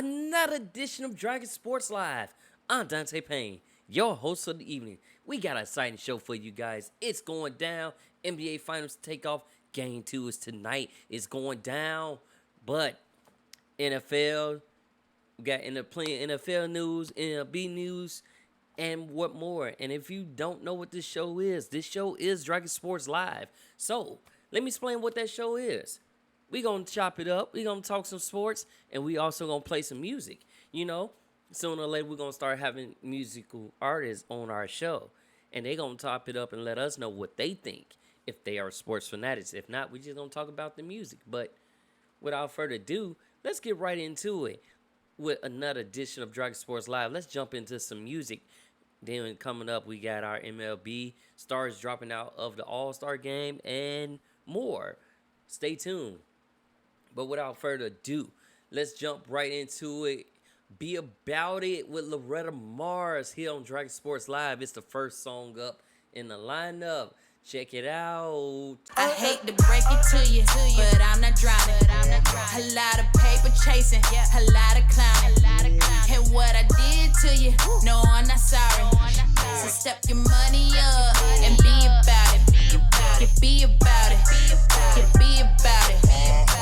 another edition of Dragon Sports Live. I'm Dante Payne, your host of the evening. We got an exciting show for you guys. It's going down. NBA Finals takeoff. Game 2 is tonight. It's going down. But NFL, we got plenty of NFL news, MLB news, and what more. And if you don't know what this show is Dragon Sports Live. So, let me explain what that show is. We gonna chop it up. We gonna talk some sports, and we also gonna play some music. You know, sooner or later we're gonna start having musical artists on our show, and they gonna top it up and let us know what they think if they are sports fanatics. If not, we just gonna talk about the music. But without further ado, let's get right into it with another edition of Dragon Sports Live. Let's jump into some music. Then coming up, we got our MLB stars dropping out of the All-Star game and more. Stay tuned. But without further ado, let's jump right into it. Be About It with Loretta Mars here on Dragon Sports Live. It's the first song up in the lineup. Check it out. I hate to break it to you, but I'm not drowning. A lot of paper chasing, a lot of clowning. And what I did to you, no, I'm not sorry. So step your money up and be about it. Be about it. Be about it.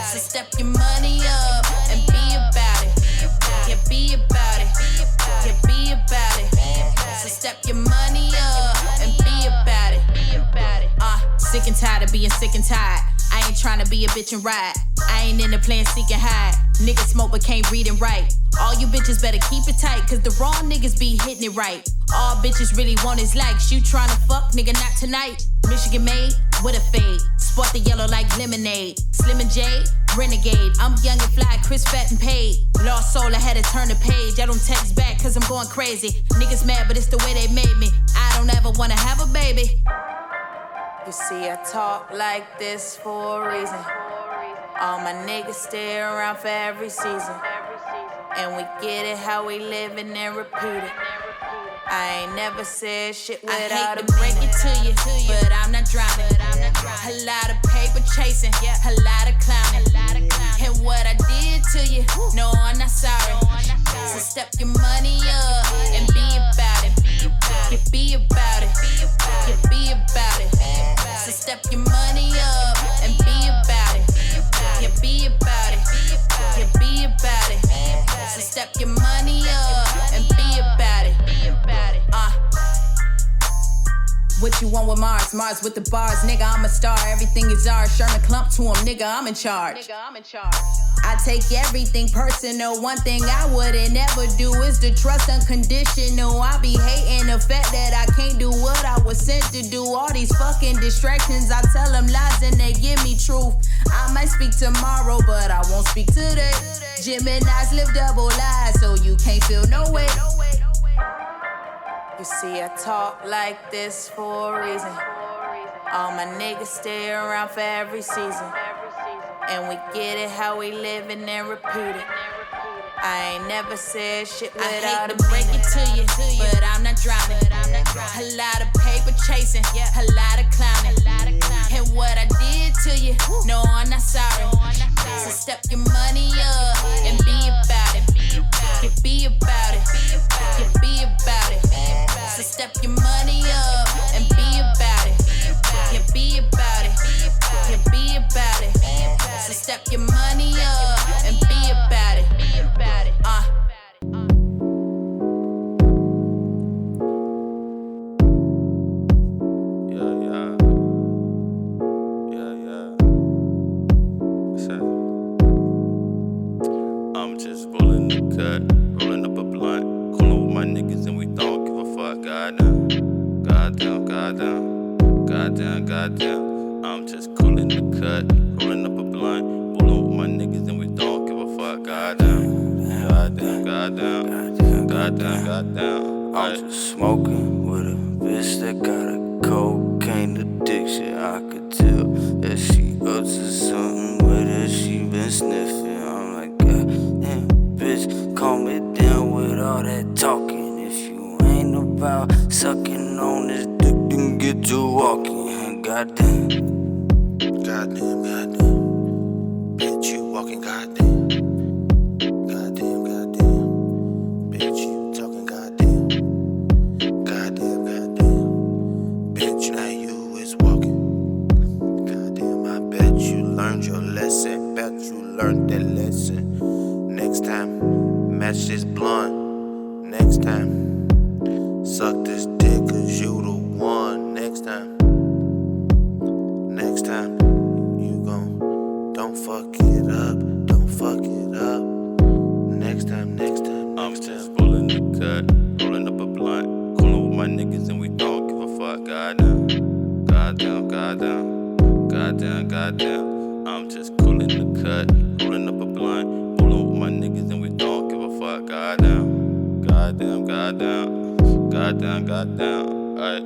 So step your money up and be about it. Be about it. Be about it. So step your money up and be about it. Sick and tired of being sick and tired. I ain't tryna be a bitch and ride. I ain't into playing seek and hide. Niggas smoke but can't read and write. All you bitches better keep it tight, cause the wrong niggas be hitting it right. All bitches really want is likes. You tryna fuck, nigga, not tonight. Michigan made with a fade. Sport the yellow like lemonade. Slim and J, renegade. I'm young and fly, Chris fat and paid. Lost soul, I had to turn the page. I don't text back cause I'm going crazy. Niggas mad but it's the way they made me. I don't ever wanna have a baby. You see, I talk like this for a reason. All my niggas stay around for every season. And we get it how we living and repeat it. I ain't never said shit without a break it to you, but I'm not drowning. A lot of paper chasing, a lot of clowning. And what I did to you, no, I'm not sorry. So step your money up and be about it. Be about it. Be about it. So step your money up and be about it. Be about it. Be about it. So step your money up and be about it. What you want with Mars? Mars with the bars. Nigga, I'm a star. Everything is ours. Sherman Clump to him. Nigga, I'm in charge. I take everything personal. One thing I wouldn't ever do is to trust unconditional. I be hating the fact that I can't do what I was sent to do. All these fucking distractions, I tell them lies and they give me truth. I might speak tomorrow, but I won't speak today. Gemini's live double lies, so you can't feel no way. You see, I talk like this for a reason. All my niggas stay around for every season. And we get it how we living and repeat it. I ain't never said shit without a break it to you, but I'm not drowning. A lot of paper chasing, a lot of clowning. And what I did to you, no, I'm not sorry. So step your money up and be about it. Be about it. Be about it. So step your money up and be about it. Be about it. Be about it. So step your money up and be about it. I'm just rolling the cut, rolling up a blunt, coolin' with my niggas and we don't give a fuck. Goddamn, goddamn, goddamn, goddamn, goddamn. I'm just coolin' the cut, rolling up a blunt, coolin' with my niggas and we don't give a fuck. Goddamn, goddamn, goddamn, goddamn, goddamn. I'm just smoking with a bitch that got a cocaine addiction. I could tell that she up to something with it. She been sniffing. I'm like, God damn, bitch, calm it down with all that talking. If you ain't about sucking on this dick, then get to walking. Goddamn, Goddamn, bitch, you walking goddamn. Goddamn, goddamn. Next time, suck this dick cause you the one. Next time, you gon' don't fuck it up, don't fuck it up. Next time, I'm just pulling the cut, rolling up a blunt, coolin' with my niggas and we don't give a fuck. Goddamn, goddamn, goddamn, goddamn, goddamn. I'm just coolin' the cut, rolling up a blunt, coolin' with my niggas and we don't give a fuck. Goddamn, goddamn, goddamn, goddamn, goddamn. Alright.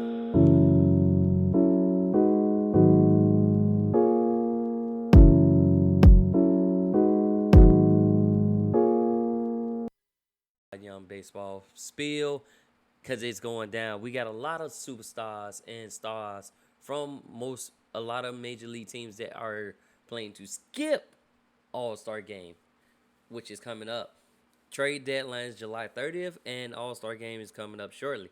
Young baseball spiel because it's going down. We got a lot of superstars and stars from a lot of major league teams that are playing to skip All-Star game, which is coming up. Trade deadline is July 30th, and All-Star game is coming up shortly.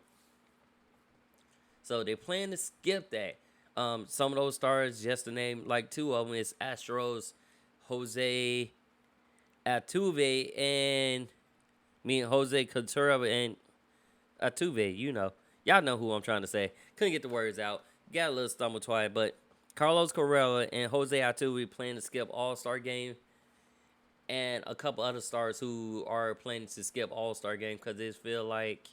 So they plan to skip that. Some of those stars, just to name like two of them, is Astros, Jose Altuve, and Jose Cantura and Altuve. Y'all know who I'm trying to say. Couldn't get the words out. Got a little stumble twice, but Carlos Correa and Jose Altuve plan to skip All-Star game, and a couple other stars who are planning to skip All-Star game because they feel like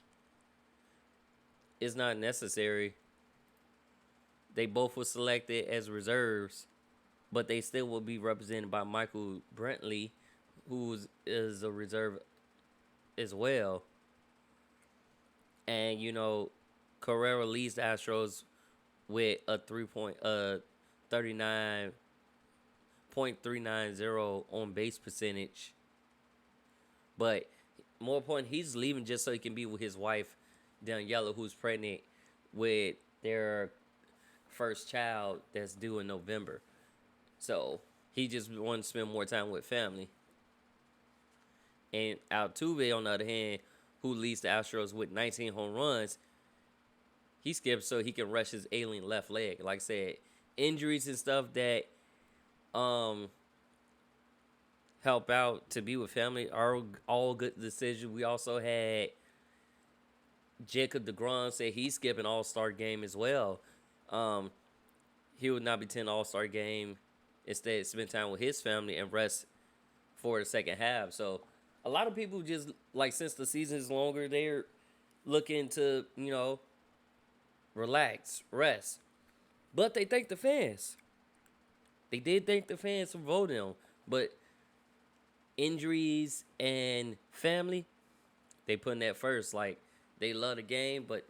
it's not necessary. They both were selected as reserves, but they still will be represented by Michael Brantley, who is a reserve as well. And Carrera leads the Astros with a 39.390 on base percentage. But more important, he's leaving just so he can be with his wife Daniela, who's pregnant with their first child that's due in November. So he just wanted to spend more time with family. And Altuve, on the other hand, who leads the Astros with 19 home runs, he skipped so he can rush his alien left leg. Like I said, injuries and stuff that help out to be with family are all good decisions. We also had Jacob deGrom say he's skipping All-Star game as well. He would not be attending All-Star game. Instead, spend time with his family and rest for the second half. So a lot of people just, like, since the season is longer, they're looking to, relax, rest. But they thank the fans. They did thank the fans for voting on. But injuries and family, they putting that first. Like, they love the game, but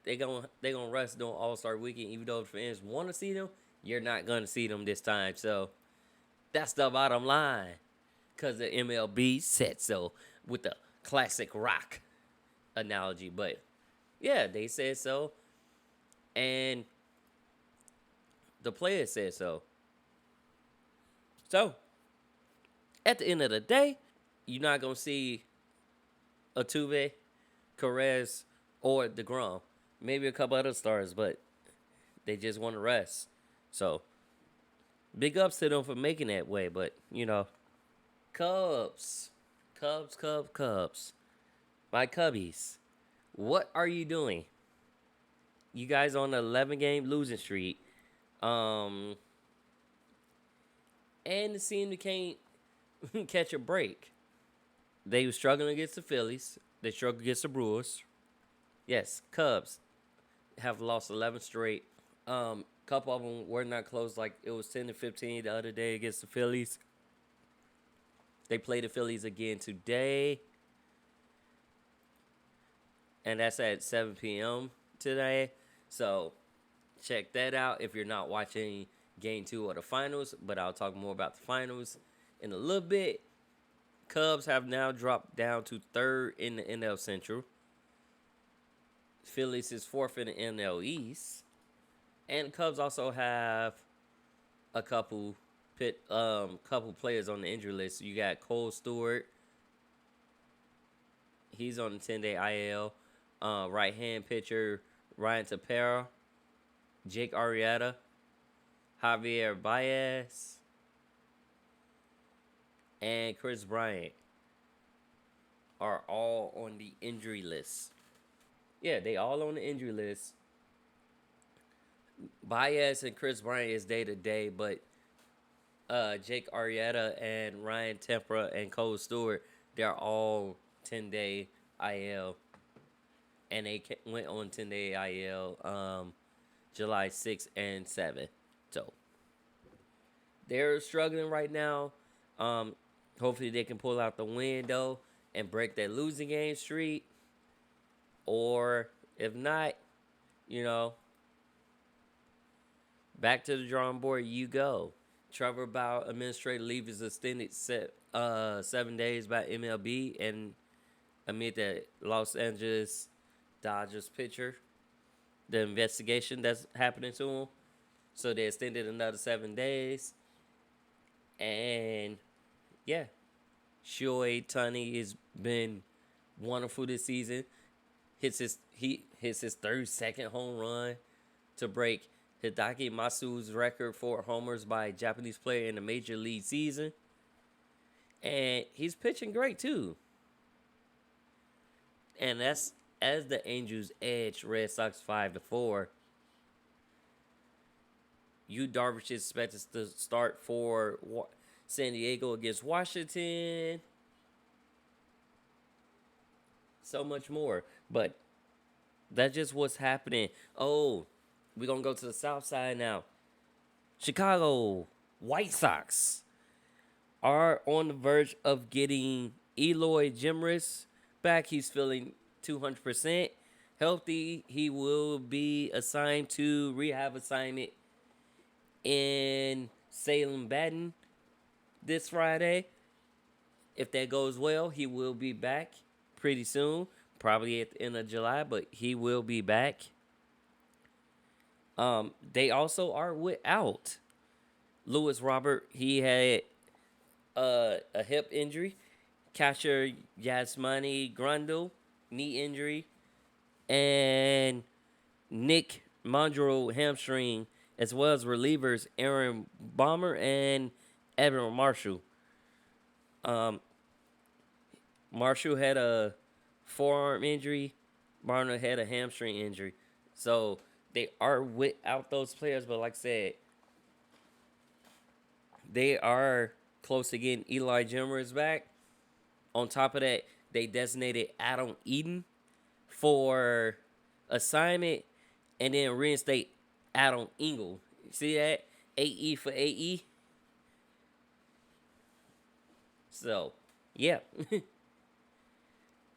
they gonna rest during All-Star weekend. Even though the fans want to see them, you're not going to see them this time. So that's the bottom line. Because the MLB said so with the classic rock analogy. But, yeah, they said so. And the players said so. So, at the end of the day, you're not going to see Altuve, Carrez, or deGrom. Maybe a couple other stars, but they just want to rest. So, big ups to them for making that way. But, Cubs. My Cubbies. What are you doing? You guys on an 11-game losing streak. And the team can't catch a break. They were struggling against the Phillies. They struggled against the Brewers. Yes, Cubs have lost 11 straight. Couple of them were not close. Like, it was 10-15 the other day against the Phillies. They play the Phillies again today. And that's at 7 p.m. today. So, check that out if you're not watching Game 2 of the finals. But I'll talk more about the finals in a little bit. Cubs have now dropped down to third in the NL Central. Phillies is fourth in the NL East. And the Cubs also have a couple players on the injury list. You got Cole Stewart. He's on the 10-day IL. Right-hand pitcher Ryan Tepera. Jake Arrieta. Javier Baez. And Chris Bryant. are all on the injury list. Yeah, they all on the injury list. Baez and Chris Bryant is day to day, but Jake Arrieta and Ryan Tempera and Cole Stewart, they're all 10-day IL, and they went on 10-day IL July 6th and 7th. So they're struggling right now. Hopefully they can pull out the win though and break that losing game streak. Or if not, you know, back to the drawing board you go. Trevor Bauer administrative leave is extended 7 days by MLB and amid the Los Angeles Dodgers pitcher, the investigation that's happening to him. So they extended another 7 days. And yeah, Shohei Ohtani has been wonderful this season. Hits his 32nd home run to break Hideki Masu's record for homers by a Japanese player in the major league season. And he's pitching great too. And that's as the Angels edge Red Sox 5-4. Yu Darvish is expected to start for San Diego against Washington. So much more. But that's just what's happening. Oh, we're going to go to the South Side now. Chicago White Sox are on the verge of getting Eloy Jimenez back. He's feeling 200% healthy. He will be assigned to rehab assignment in Salem Baton this Friday. If that goes well, he will be back pretty soon, probably at the end of July, but he will be back. They also are without Luis Robert. He had a hip injury. Catcher Yasmani Grandal, knee injury. And Nick Mondro, hamstring, as well as relievers Aaron Bomber and Evan Marshall. Marshall had a forearm injury. Barner had a hamstring injury. So they are without those players, but like I said, they are close to getting Eli Jimenez back. On top of that, they designated Adam Eden for assignment and then reinstate Adam Engel. See that? AE for AE. So, yeah.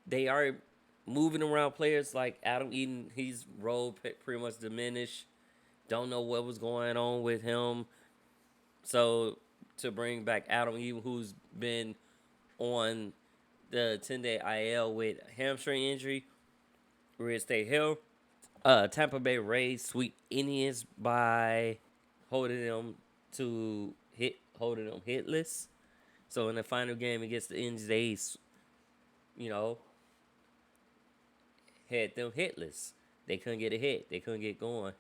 They are moving around players like Adam Eden. His role pretty much diminished. Don't know what was going on with him. So, to bring back Adam Eden, who's been on the 10-day IL with hamstring injury, reinstate him. Tampa Bay Rays sweep Indians by holding them hitless. So in the final game against the Indians, they, had them hitless. They couldn't get a hit. They couldn't get going.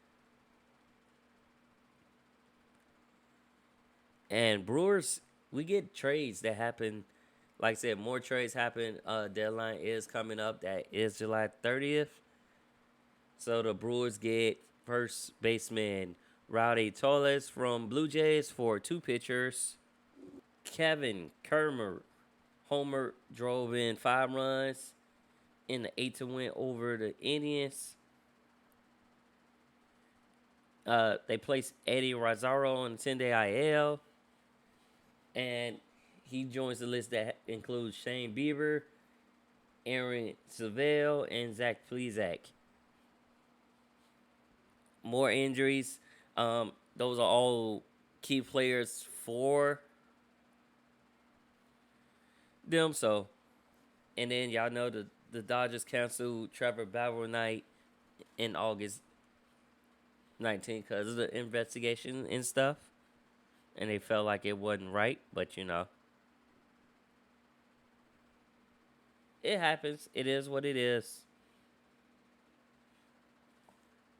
And Brewers, we get trades that happen. Like I said, more trades happen. Deadline is coming up. That is July 30th. So the Brewers get first baseman Rowdy Torres from Blue Jays for 2 pitchers. Kevin Kermer, homer, drove in 5 runs in the 8-win over the Indians. They placed Eddie Rosario on the 10-day IL. And he joins the list that includes Shane Bieber, Aaron Seville, and Zach Plesac. More injuries. Those are all key players for them. So, and then y'all know the Dodgers canceled Trevor Bauer night in August 19th because of the investigation and stuff. And they felt like it wasn't right, but it happens. It is what it is.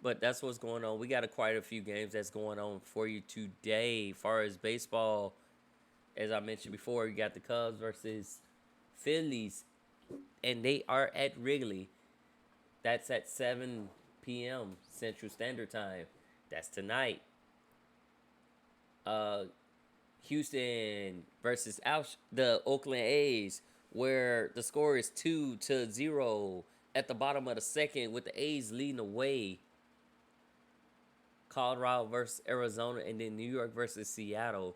But that's what's going on. We got quite a few games that's going on for you today. As far as baseball, as I mentioned before, you got the Cubs versus Phillies and they are at Wrigley. That's at 7 p.m. Central Standard Time. That's tonight. Houston versus the Oakland A's, where the score is 2-0 at the bottom of the second, with the A's leading the way. Colorado versus Arizona, and then New York versus Seattle.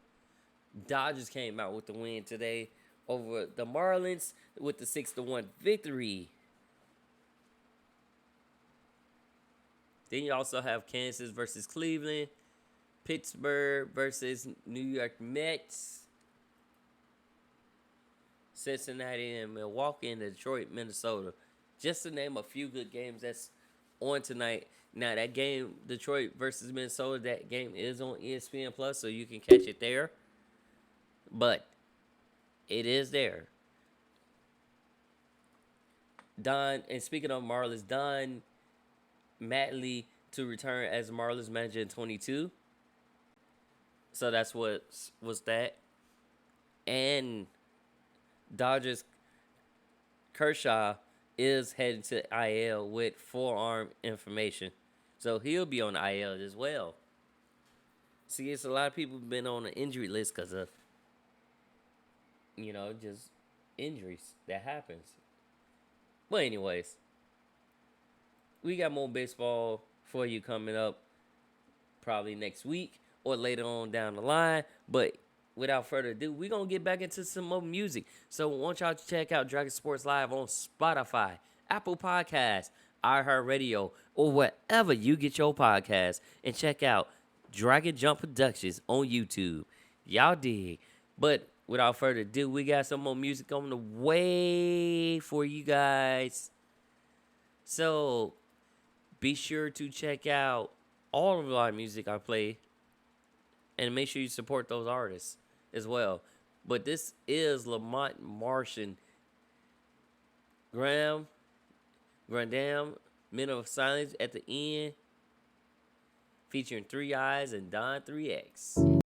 Dodgers came out with the win today over the Marlins with the 6-1 victory. Then you also have Kansas versus Cleveland, Pittsburgh versus New York Mets, Cincinnati and Milwaukee, and Detroit, Minnesota. Just to name a few good games that's on tonight. Now, that game, Detroit versus Minnesota, that game is on ESPN Plus, so you can catch it there. But it is there. And speaking of Marlins, Don Mattingly to return as Marlins manager in 22. So that's what was that. And Dodgers Kershaw is heading to IL with forearm inflammation. So he'll be on the IL as well. See, it's a lot of people been on the injury list because of, just injuries that happens. But anyways, we got more baseball for you coming up probably next week or later on down the line. But without further ado, we're going to get back into some more music. So I want y'all to check out Dragon Sports Live on Spotify, Apple Podcasts, iHeartRadio, or wherever you get your podcasts. And check out Dragon Jump Productions on YouTube. Y'all dig. But without further ado, we got some more music on the way for you guys. So be sure to check out all of our music I play. And make sure you support those artists as well. But this is Lamont Martian. Grandam, Men of Silence at the end. Featuring 3 Eyes and Don 3X.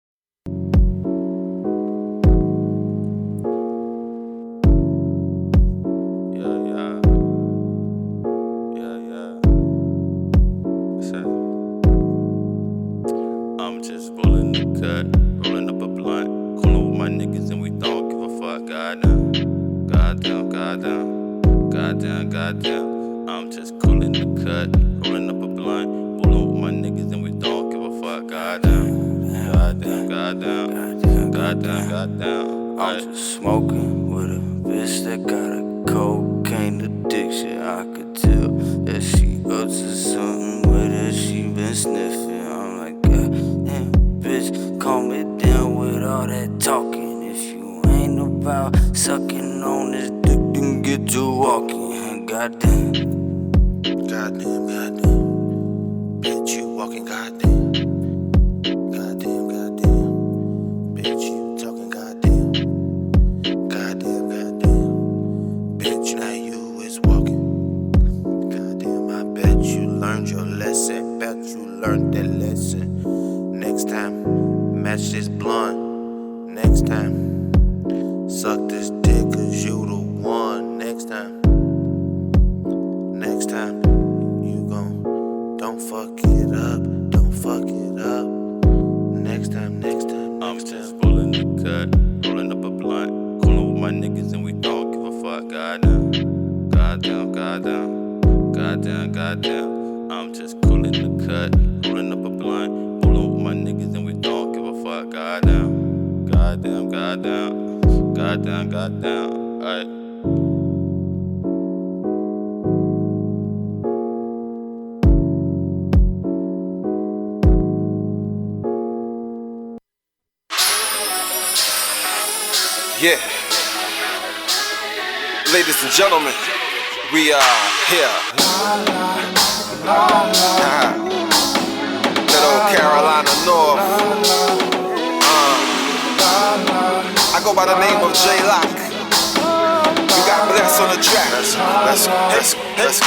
I'm just rolling the cut, rolling up a blunt, coolin' with my niggas and we don't give a fuck. Goddamn, goddamn, goddamn, goddamn, goddamn. I'm just coolin' the cut, rolling up a blunt, coolin' with my niggas and we don't give a fuck. Goddamn, goddamn, goddamn, goddamn, goddamn. I'm just smoking with a bitch that got a cocaine addiction. I could tell that she up to something with it. She been sniffing. I'm like, God damn, bitch, calm it down with all that talking. If you ain't about sucking on this dick, then get to walking. Goddamn, Goddamn, goddamn. Bitch, you walking goddamn. Goddamn, goddamn. Bitch, you talking goddamn. Goddamn, goddamn. Bitch, now you is walking. Goddamn, I bet you learned your lesson. Bet you learned that lesson. Next time, match this blunt. Next time, suck this dick cause you the one. Next time. Next time, you gon' don't fuck it up, don't fuck it up. Next time, next time, I'm next just time. rolling the cut, rolling up a blunt, coolin' with my niggas and we don't give a fuck. Goddamn, goddamn, goddamn, goddamn, goddamn. I'm just coolin' the cut, rolling up a blunt, coolin' with my niggas and we don't give a fuck. Goddamn, goddamn, goddamn, goddamn, goddamn. Alright. Yeah. Ladies and gentlemen, we are here. That old Carolina North. I go by the name of J-Lock. You got blessed on the track. Let's.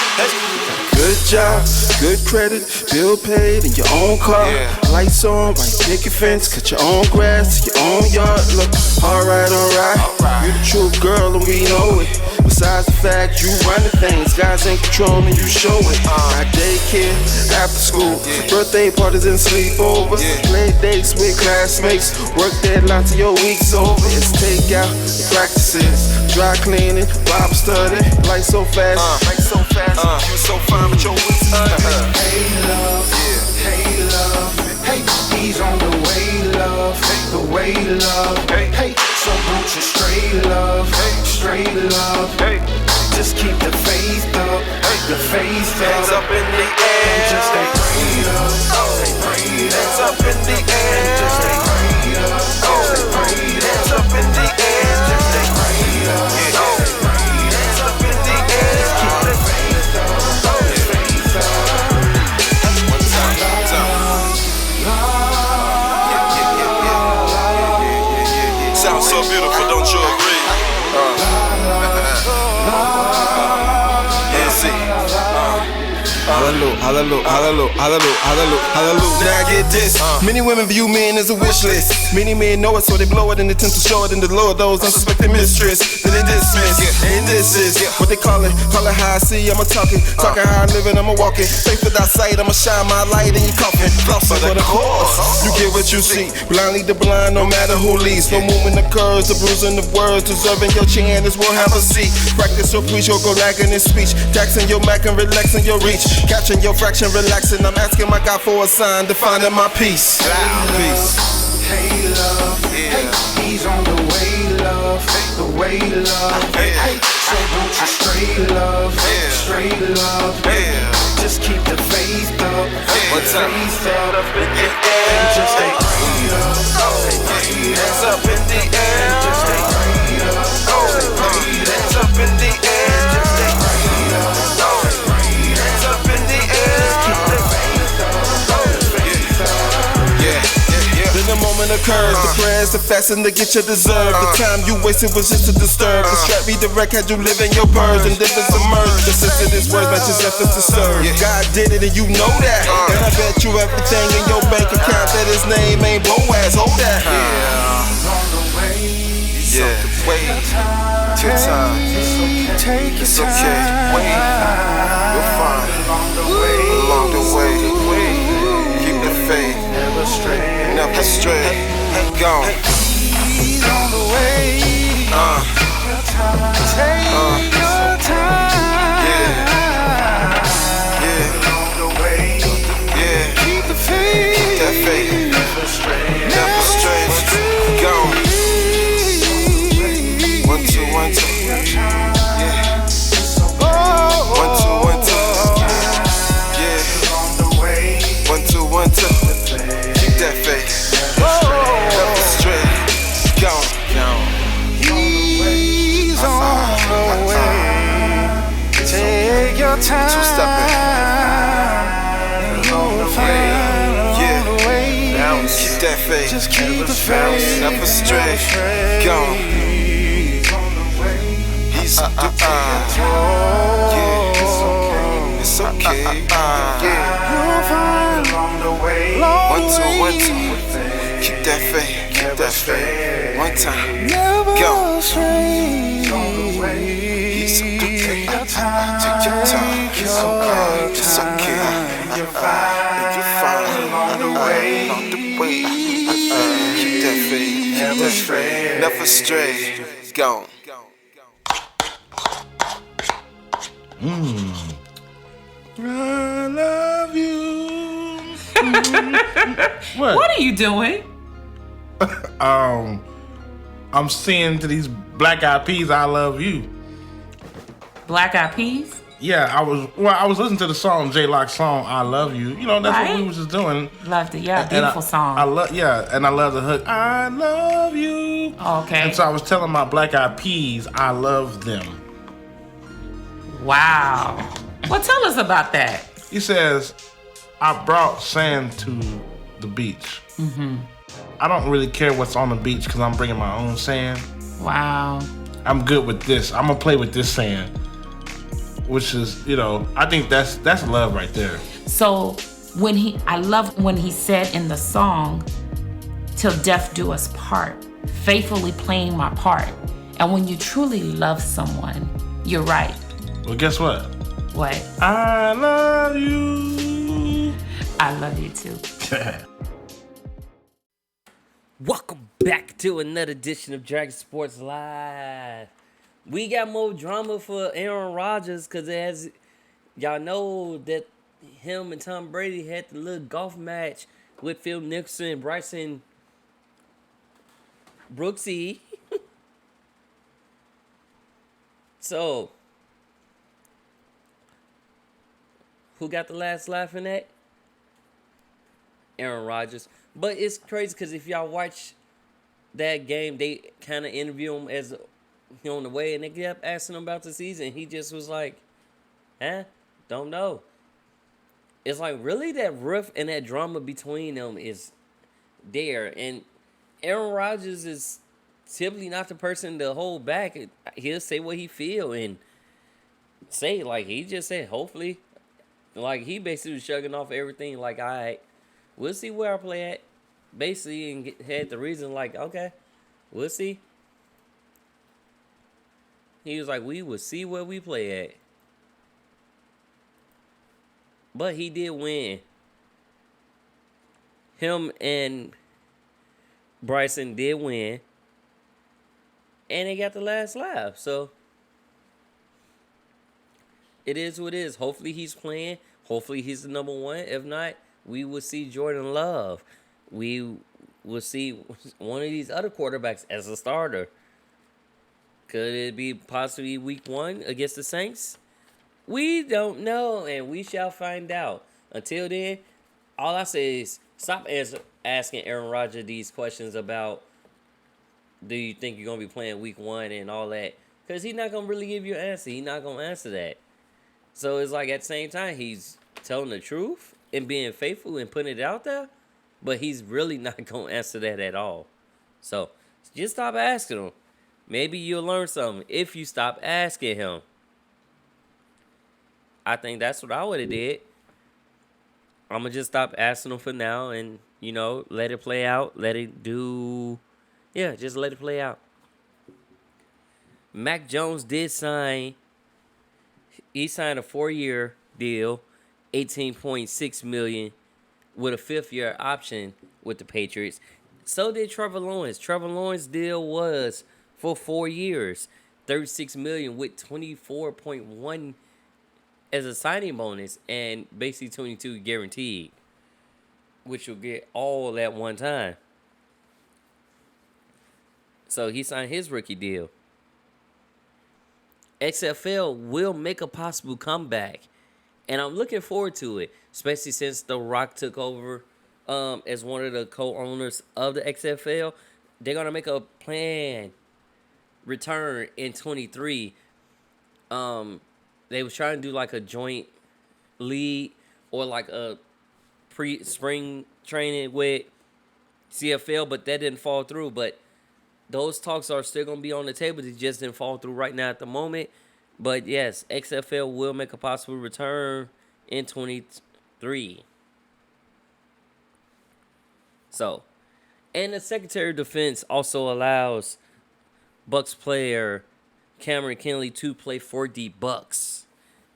Good job, good credit, bill paid in your own car. Yeah. Lights on, white picket fence, cut your own grass, your own yard. Look, alright. You the true girl and we know it. Besides the fact you run the things, guys in control and you show it. My daycare, after school, birthday parties and sleepovers, play dates with classmates, work deadlines till your week's over. It's takeout, practices, dry cleaning, Bible study, life so fast, you so fine with your week's Hey love, hey love, hey, he's on the way love, the way love, hey, so won't you straight love, just keep the faith up, hands up in the air, and just stay prayed up, hands up in the air, and just stay prayed up, hands up in the air, just stay prayed up, hands up in the air, just keep the faith up, Sounds so beautiful, don't you agree? Hallelujah. Now get this. Many women view men as a wish list. Many men know it, so they blow it and they tend to show it and the Lord those unsuspecting mistress. Then they dismiss. And this is what they call it how I see. I'm a talking how I live and I'm a walking. Faith without sight, I'ma shine my light in your coffin. Flossing, but of course, you get what you see. Blind lead the blind, no matter who leads. No movement occurs, the bruising of words, deserving your chin is will have a seat. Practice your preach, you'll go lacking in speech. Taxing your Mac and relaxing your reach. Catching your fraction, relaxing. I'm asking my God for a sign, defining my peace. Hey love, hey, he's on the way love, the way love, hey, so won't you straight love, just keep the faith up, faith up in the air, and just stay prayed up, hands up in the air, and just stay prayed up, hands up in the air, and just stay prayed up, hands up in the air, just keep the faith up, Then the moment occurs, the prayers, the fasting to get you deserve. The time you wasted was just to disturb. The strap redirect had you live in your purge and difference emerge. The sense of this word matches efforts to serve. God did it and you know that. And I bet you everything in your bank account that his name ain't Boaz. Hold that. Yeah, wait, take time. It's okay, wait, you're fine. Along the way, keep the faith, never stray, gone. He's on the way. Take your time. Yeah. On the way. Yeah. Keep the faith. Keep that faith. Never stray. Gone. 1, 2, 1, 2. Yeah. 1, 2, 1, 2. Yeah. On the way. 1, 2, 1, 2. Keep that faith. Never stray. Gone. He's on the way. Take your time. 2-stepping. You'll find Yeah. along the way. Keep that faith. Just keep the faith. Never stray. Gone. He's It's okay. Yeah. You'll find along the way. 1, 2, 1, 2. Keep that faith. Keep that faith. One time. Go. Never stray. He's okay. Take your time. It's okay. It's okay. You're fine along the way. Along the way. Keep that faith. Keep that faith. Never stray. Gone. I love you. What are you doing? I'm singing to these Black Eyed Peas. I love you. Black Eyed Peas? Yeah, I was listening to the song, J-Lock's song, I Love You. You know, that's what we was just doing. Loved it. Yeah, beautiful song. I love the hook. I love you. Oh, okay. And so I was telling my Black Eyed Peas, I love them. Wow. Well, tell us about that. He says, I brought sand to the beach. Mm-hmm. I don't really care what's on the beach because I'm bringing my own sand. Wow. I'm good with this. I'm gonna play with this sand, which is, I think that's love right there. So I love when he said in the song, "Till death do us part," faithfully playing my part. And when you truly love someone, You're right. Well, guess what? What? I love you. I love you too. Welcome back to another edition of Dragon Sports Live. We got more drama for Aaron Rodgers because as y'all know that him and Tom Brady had the little golf match with Phil Mickelson and Bryson Brooksy. So, who got the last laugh in that? Aaron Rodgers. But it's crazy because if y'all watch that game, they kind of interview him as on the way, and they kept asking him about the season. He just was like, don't know. It's like, really, that riff and that drama between them is there. And Aaron Rodgers is typically not the person to hold back. He'll say what he feel and say, like, he just said, hopefully. Like, he basically was shrugging off everything, like, all right, we'll see where I play at. Basically, and had the reason, like, okay, we'll see. He was like, we will see where we play at. But he did win. Him and Bryson did win. And they got the last laugh. So, it is what it is. Hopefully he's playing. Hopefully he's the number one. If not, we will see Jordan Love. We will see one of these other quarterbacks as a starter. Could it be possibly week 1 against the Saints? We don't know, and we shall find out. Until then, all I say is stop asking Aaron Rodgers these questions about, do you think you're going to be playing week 1 and all that? Because he's not going to really give you an answer. He's not going to answer that. So it's like at the same time, he's telling the truth and being faithful and putting it out there, but he's really not going to answer that at all. So just stop asking him. Maybe you'll learn something if you stop asking him. I think that's what I would have did. I'm going to just stop asking him for now and, let it play out. Let it do... Yeah, just let it play out. Mac Jones did sign... He signed a 4-year deal, $18.6 million, with a 5th-year option with the Patriots. So did Trevor Lawrence. Trevor Lawrence's deal was for 4 years, $36 million with $24.1 as a signing bonus, and basically $22 guaranteed, which you'll get all at one time. So he signed his rookie deal. XFL will make a possible comeback, and I'm looking forward to it, especially since The Rock took over as one of the co-owners of the XFL. They're going to make a planned return in 23. They was trying to do like a joint league or like a pre-spring training with CFL, but that didn't fall through. But those talks are still going to be on the table. They just didn't fall through right now at the moment. But yes, XFL will make a possible return in 23. So, and the Secretary of Defense also allows Bucks player Cameron Kinley to play for the Bucks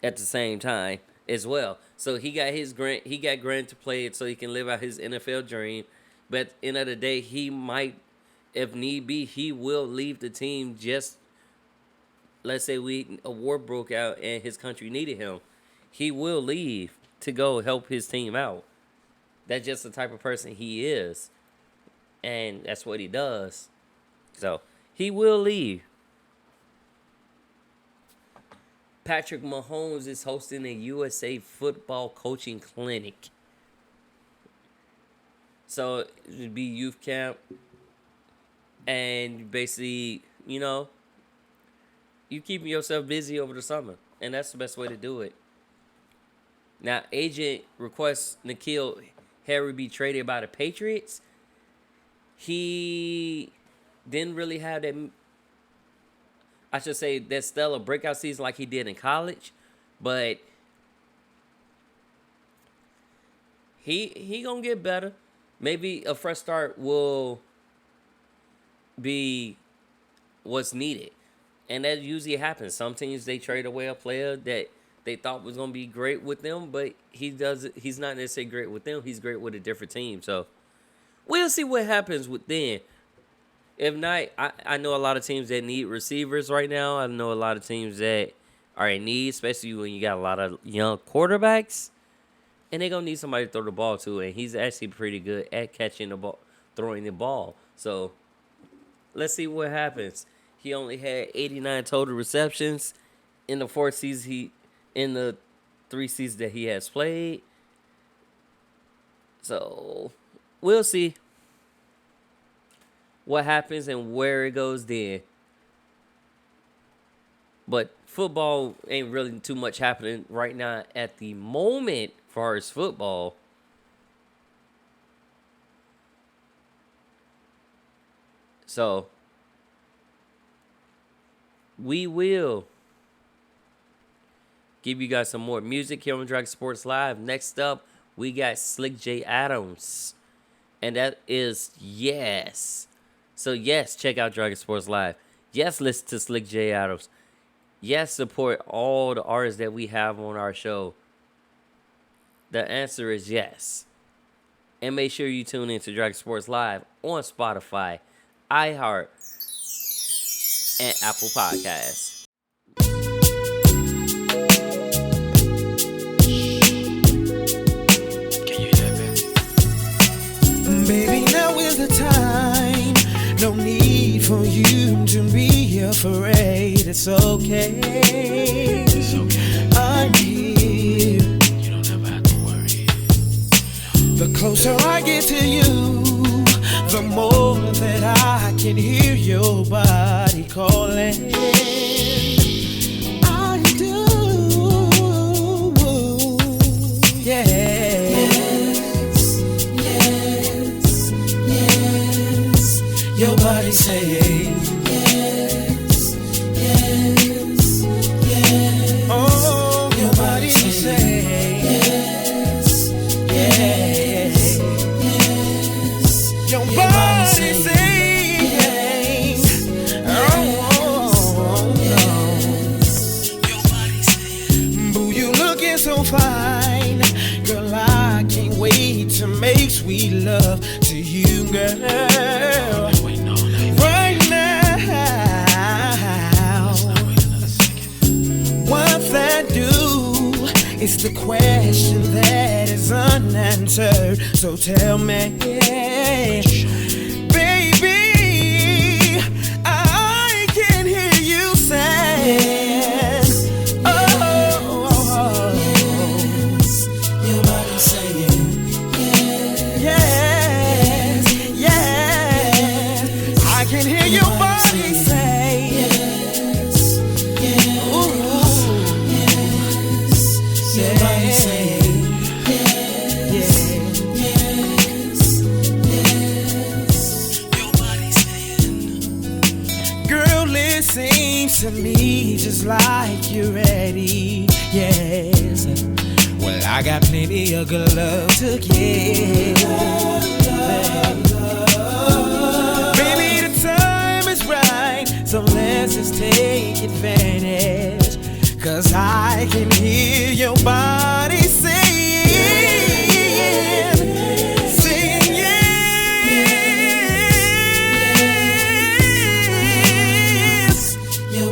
at the same time as well. So he got his grant. He got granted to play it so he can live out his NFL dream. But at the end of the day, he might, if need be, he will leave the team. Just let's say a war broke out and his country needed him, he will leave to go help his team out. That's just the type of person he is, and that's what he does. So he will leave. Patrick Mahomes is hosting a USA football coaching clinic. So it would be youth camp. And basically, you keeping yourself busy over the summer. And that's the best way to do it. Now, agent requests N'Keal Harry be traded by the Patriots. He didn't really have that, I should say, that stellar breakout season like he did in college. But he gonna get better. Maybe a fresh start will be what's needed. And that usually happens. Some teams, they trade away a player that they thought was going to be great with them, but he's not necessarily great with them. He's great with a different team. So we'll see what happens with them. If not, I know a lot of teams that need receivers right now. I know a lot of teams that are in need, especially when you got a lot of young quarterbacks. And they're going to need somebody to throw the ball to. And he's actually pretty good at catching the ball, throwing the ball. So let's see what happens. He only had 89 total receptions in the 3 seasons that he has played. So we'll see what happens and where it goes then. But football ain't really too much happening right now at the moment as far as football. So we will give you guys some more music here on Dragon Sports Live. Next up, we got Slick J Adams. And that is Yes. So yes, check out Dragon Sports Live. Yes, listen to Slick J Adams. Yes, support all the artists that we have on our show. The answer is yes. And make sure you tune in to Dragon Sports Live on Spotify, iHeart, and Apple Podcasts. Can you hear that, baby? Baby, now is the time. No need for you to be afraid. It's okay. It's okay. I'm here. You don't ever have to worry. The closer I get to you, the more that I can hear your body calling. I do, yeah. Yes, yes, your body saying yes, yes, yes. Oh, your body saying yes, yes, yes. Your body saying yes. Oh, no. Your body saying, boo, you looking so fine, girl. I can't wait to make sweet love to you, girl. Right now, what's that do? It's the question that is unanswered. So tell me, baby, I can hear you say, oh, yes, your body saying, yes, yes, I can hear your body say, yes, ooh, yes, your body saying, yes, yes, your body saying, girl, it seems to me just like you're ready, yes. Well, I got plenty of good love to give. Baby, the time is right, so let's just take advantage. 'Cause I can hear your body saying yes.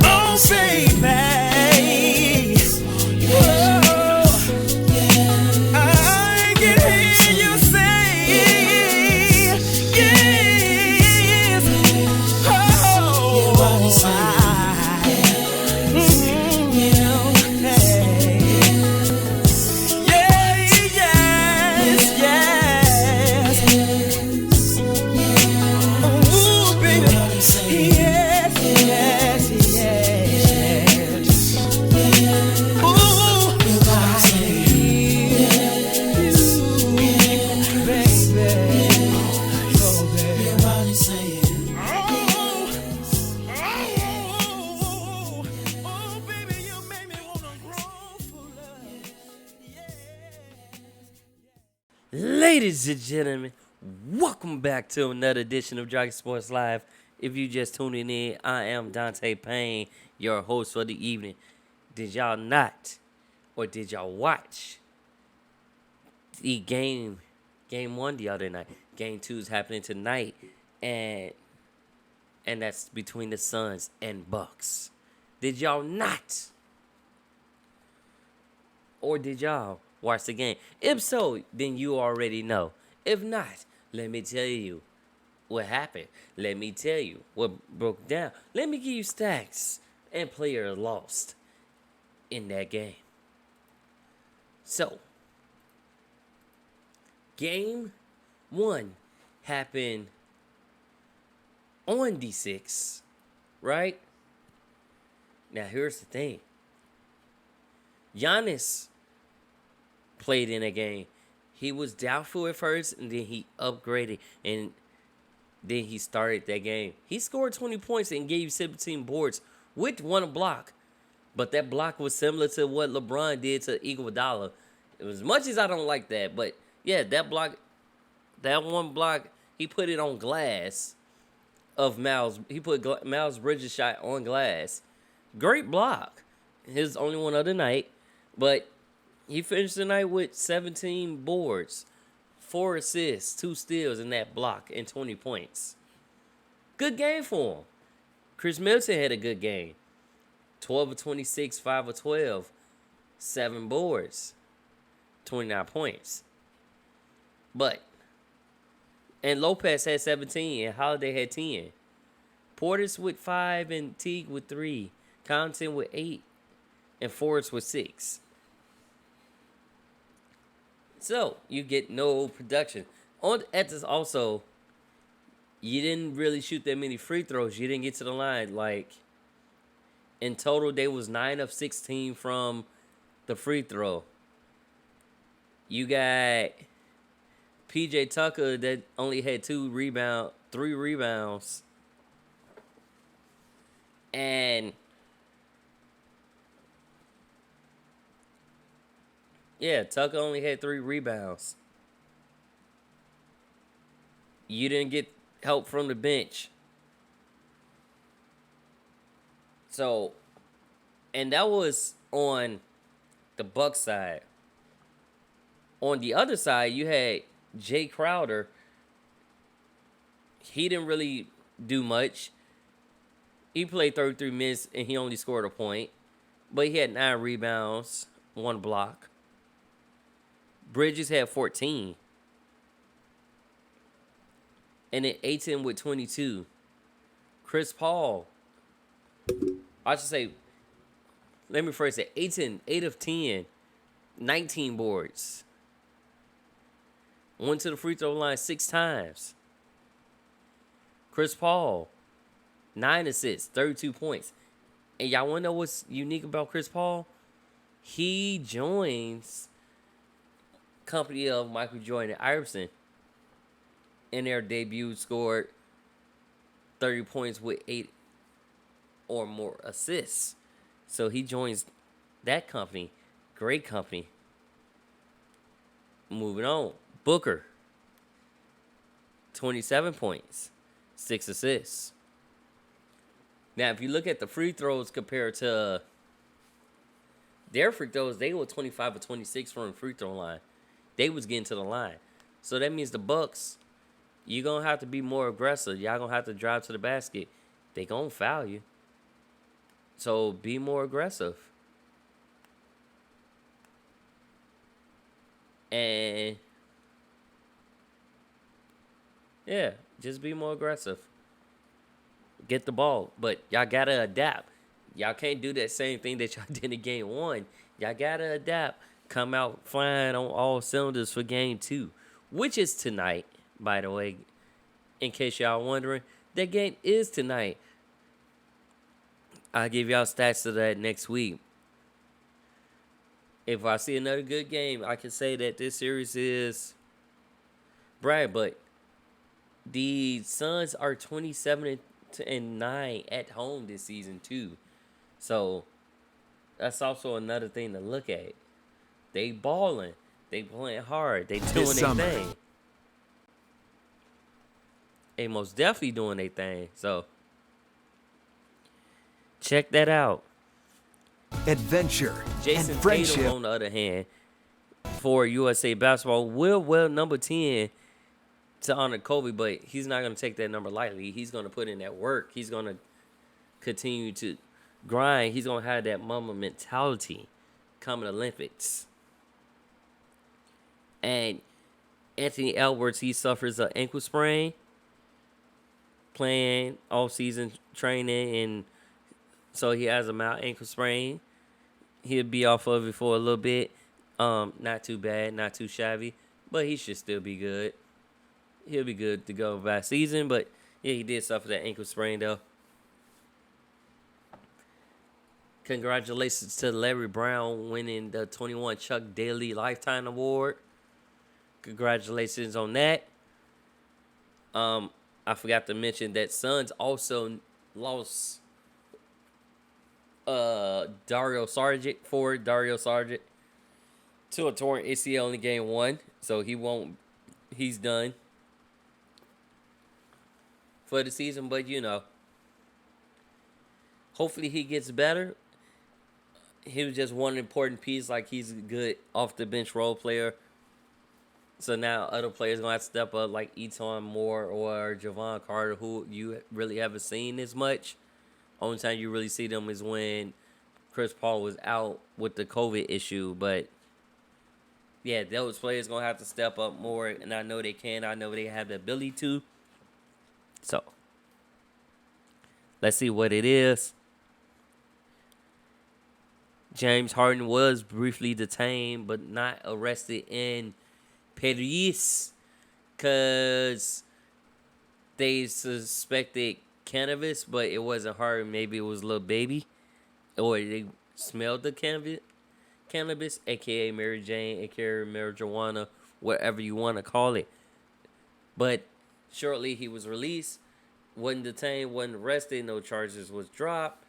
Oh, baby. I can hear you say yes. Oh, Ladies and gentlemen, welcome back to another edition of Dragon Sports Live. If you just tuning in, I am Dante Payne, your host for the evening. Did y'all not, or did y'all watch the game one the other night? Game 2 is happening tonight, and that's between the Suns and Bucks. Did y'all not? Or did y'all watch the game? If so, then you already know. If not, let me tell you what happened. Let me tell you what broke down. Let me give you stats and players lost in that game. So, game 1 happened on D6, right? Now, here's the thing. Giannis played in a game. He was doubtful at first, and then he upgraded, and then he started that game. He scored 20 points and gave 17 boards with one block. But that block was similar to what LeBron did to Iguodala. As much as I don't like that, but yeah, that one block, he put it on glass of Miles. He put Miles Bridges' shot on glass. Great block. His only one of the night. But he finished the night with 17 boards, 4 assists, 2 steals in that block, and 20 points. Good game for him. Chris Middleton had a good game. 12 of 26, 5 of 12, 7 boards, 29 points. And Lopez had 17, and Holiday had 10. Portis with 5, and Teague with 3. Compton with 8, and Forrest with 6. So, you get no production. At this also, you didn't really shoot that many free throws. You didn't get to the line. Like, in total, they was 9 of 16 from the free throw. You got PJ Tucker that only had 3 rebounds. And yeah, Tucker only had 3 rebounds. You didn't get help from the bench. So, and that was on the Bucks side. On the other side, you had Jay Crowder. He didn't really do much. He played 33 minutes and he only scored a point. But he had 9 rebounds, 1 block. Bridges had 14. And then Ayton with 22. Chris Paul. I should say, let me first say, Ayton, 8 of 10, 19 boards. Went to the free throw line 6 times. Chris Paul, 9 assists, 32 points. And y'all want to know what's unique about Chris Paul? He joins company of Michael Jordan and Iverson. In their debut, scored 30 points with 8 or more assists. So he joins that company. Great company. Moving on. Booker, 27 points, 6 assists. Now, if you look at the free throws compared to their free throws, they were 25 or 26 from the free throw line. They was getting to the line. So that means the Bucks, you're going to have to be more aggressive. Y'all going to have to drive to the basket. They going to foul you. So be more aggressive. And yeah, just be more aggressive. Get the ball. But y'all got to adapt. Y'all can't do that same thing that y'all did in game 1. Y'all got to adapt. Come out flying on all cylinders for game 2, which is tonight, by the way, in case y'all wondering. That game is tonight. I'll give y'all stats of that next week. If I see another good game, I can say that this series is bright, but the Suns are 27-9 at home this season too. So that's also another thing to look at. They balling. They playing hard. They doing their thing. They most definitely doing their thing. So Check that out. Adventure Jason and friendship. Tatum, on the other hand, for USA Basketball, will wear number 10 to honor Kobe, but he's not going to take that number lightly. He's going to put in that work. He's going to continue to grind. He's going to have that mama mentality coming Olympics. And Anthony Edwards, he suffers an ankle sprain, playing all season training, and so he has a mild ankle sprain. He'll be off of it for a little bit. Not too bad, not too shabby, but he should still be good. He'll be good to go by season, but yeah, he did suffer that ankle sprain though. Congratulations to Larry Brown winning the 21 Chuck Daly Lifetime Award. Congratulations on that. I forgot to mention that Suns also lost Dario Saric to a torn ACL in game 1, so he's done for the season, but hopefully he gets better. He was just one important piece, like he's a good off the bench role player. So now other players gonna have to step up, like Eton Moore or Javon Carter, who you really haven't seen as much. Only time you really see them is when Chris Paul was out with the COVID issue. But yeah, those players gonna have to step up more, and I know they can. I know they have the ability to. So let's see what it is. James Harden was briefly detained, but not arrested in Paris because they suspected cannabis, but it wasn't Harden. Maybe it was Lil Baby, or they smelled the cannabis, aka Mary Jane, aka marijuana, whatever you want to call it. But shortly he was released, wasn't detained, wasn't arrested, no charges was dropped,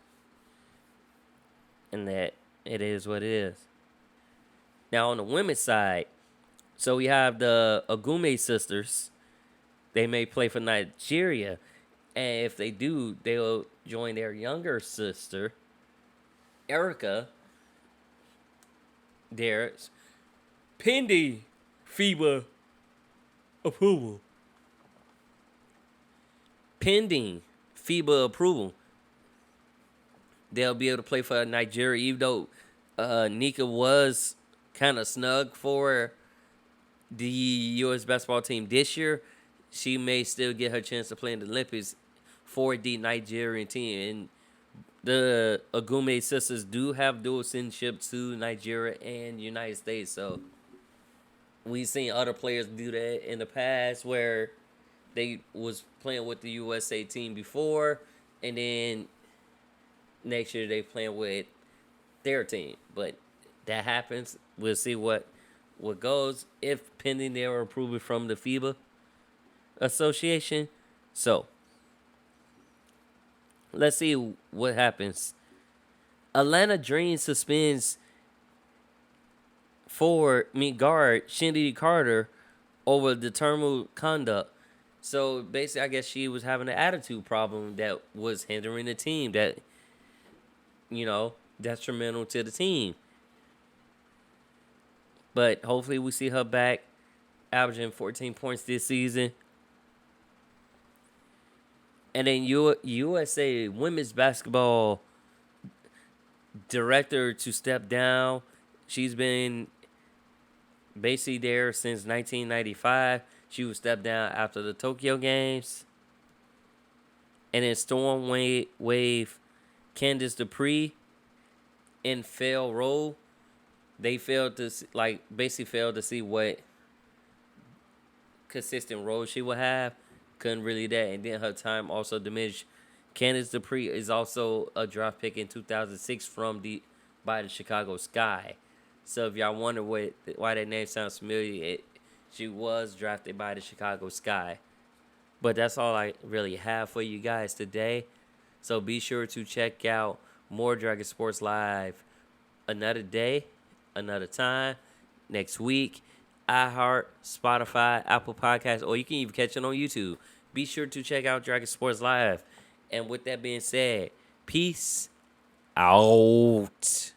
and that it is what it is. Now on the women's side, so we have the Agume sisters. They may play for Nigeria, and if they do, they'll join their younger sister, Erica. There's pending FIBA approval. Pending FIBA approval, they'll be able to play for Nigeria, even though Nika was kind of snug for the U.S. basketball team this year. She may still get her chance to play in the Olympics for the Nigerian team. And the Agume sisters do have dual citizenship to Nigeria and United States. So we've seen other players do that in the past where they was playing with the USA team before, and then next year they playing with their team. But that happens. We'll see what goes, if pending their approval from the FIBA Association. So let's see what happens. Atlanta Dream suspends guard Shindy Carter over determined conduct. So basically, I guess she was having an attitude problem that was hindering the team, that, detrimental to the team. But hopefully we see her back, averaging 14 points this season. And then USA women's basketball director to step down. She's been basically there since 1995. She would step down after the Tokyo Games. And then Storm Wave Candace Dupree and Phil Rowe. They failed to see what consistent role she would have. Couldn't really that, and then her time also diminished. Candace Dupree is also a draft pick in 2006 by the Chicago Sky. So if y'all wonder why that name sounds familiar, she was drafted by the Chicago Sky. But that's all I really have for you guys today. So be sure to check out more Dragon Sports Live another day, another time, next week. iHeart, Spotify, Apple Podcasts, or you can even catch it on YouTube. Be sure to check out Dragon Sports Live. And with that being said, peace out.